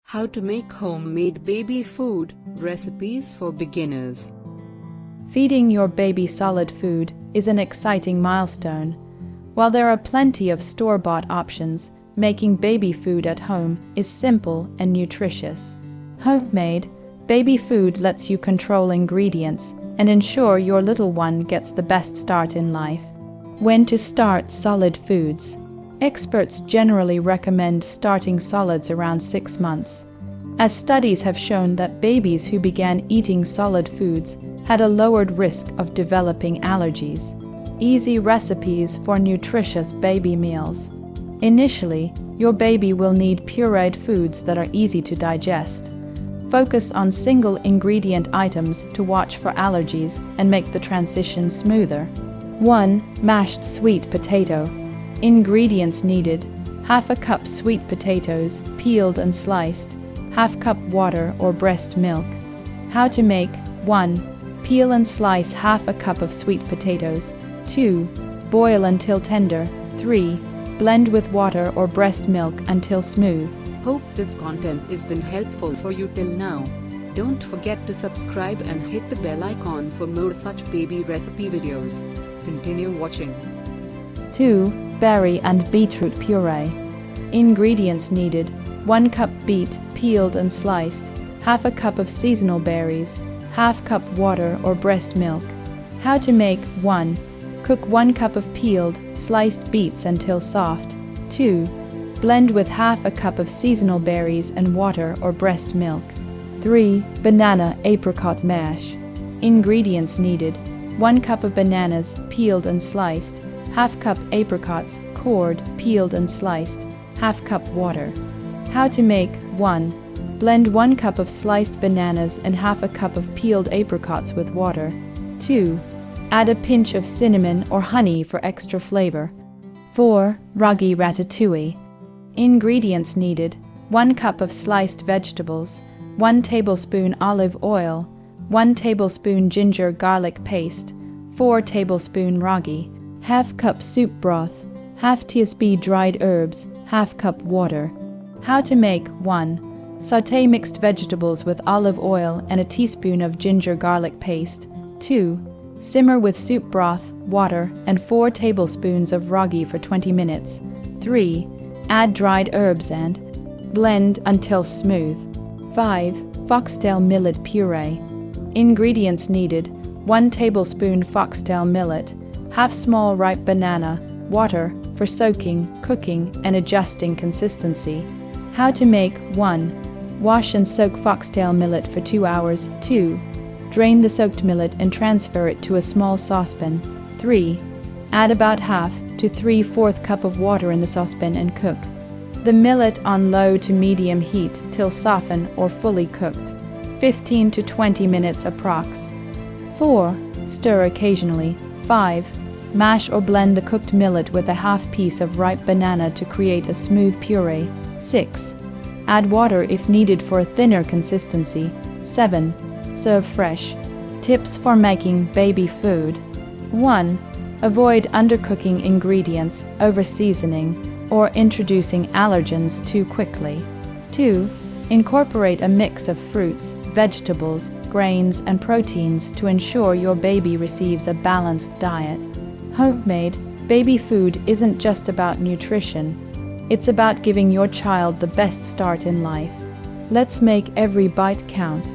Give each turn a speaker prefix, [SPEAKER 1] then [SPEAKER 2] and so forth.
[SPEAKER 1] How to make homemade baby food recipes for beginners.
[SPEAKER 2] Feeding your baby solid food is an exciting milestone. While there are plenty of store-bought options, making baby food at home is simple and nutritious. Homemade baby food lets you control ingredients and ensure your little one gets the best start in life. When to start solid foods? Experts generally recommend starting solids around 6 months, as studies have shown that babies who began eating solid foods had a lowered risk of developing allergies. Easy recipes for nutritious baby meals. Initially, your baby will need pureed foods that are easy to digest. Focus on single-ingredient items to watch for allergies and make the transition smoother. 1. Mashed sweet potato. Ingredients needed: half a cup sweet potatoes, peeled and sliced, half cup water or breast milk. How to make: 1. Peel and slice half a cup of sweet potatoes. 2. Boil until tender. 3. Blend with water or breast milk until smooth.
[SPEAKER 1] Hope this content has been helpful for you till now. Don't forget to subscribe and hit the bell icon for more such baby recipe videos. Continue watching.
[SPEAKER 2] 2. Berry and beetroot puree. Ingredients needed: 1 cup beet, peeled and sliced, half a cup of seasonal berries, half cup water or breast milk. How to make: 1. Cook 1 cup of peeled, sliced beets until soft. 2. Blend with half a cup of seasonal berries and water or breast milk. 3. Banana apricot mash. Ingredients needed: 1 cup of bananas, peeled and sliced, half cup apricots, cored, peeled and sliced, half cup water. How to make: 1. Blend 1 cup of sliced bananas and half a cup of peeled apricots with water. 2. Add a pinch of cinnamon or honey for extra flavor. 4. Ragi Ratatouille. Ingredients needed: 1 cup of sliced vegetables, 1 tablespoon olive oil, 1 tablespoon ginger garlic paste, 4 tablespoon ragi, half cup soup broth, half teaspoon dried herbs, half cup water. How to make: 1. Sauté mixed vegetables with olive oil and a teaspoon of ginger garlic paste. 2. Simmer with soup broth, water, and 4 tablespoons of ragi for 20 minutes. 3. Add dried herbs and blend until smooth. 5. Foxtail millet puree. Ingredients needed: 1 tablespoon foxtail millet, half small ripe banana, water for soaking, cooking, and adjusting consistency. How to make: 1. Wash and soak foxtail millet for 2 hours. 2. Drain the soaked millet and transfer it to a small saucepan. 3. Add about half to 3/4 cup of water in the saucepan and cook the millet on low to medium heat till soften or fully cooked, 15 to 20 minutes approx. 4. Stir occasionally. 5. Mash or blend the cooked millet with a half piece of ripe banana to create a smooth puree. 6. Add water if needed for a thinner consistency. 7. Serve fresh. Tips for making baby food: 1. Avoid undercooking ingredients, over-seasoning, or introducing allergens too quickly. 2. Incorporate a mix of fruits, vegetables, grains, and proteins to ensure your baby receives a balanced diet. Homemade baby food isn't just about nutrition. It's about giving your child the best start in life. Let's make every bite count.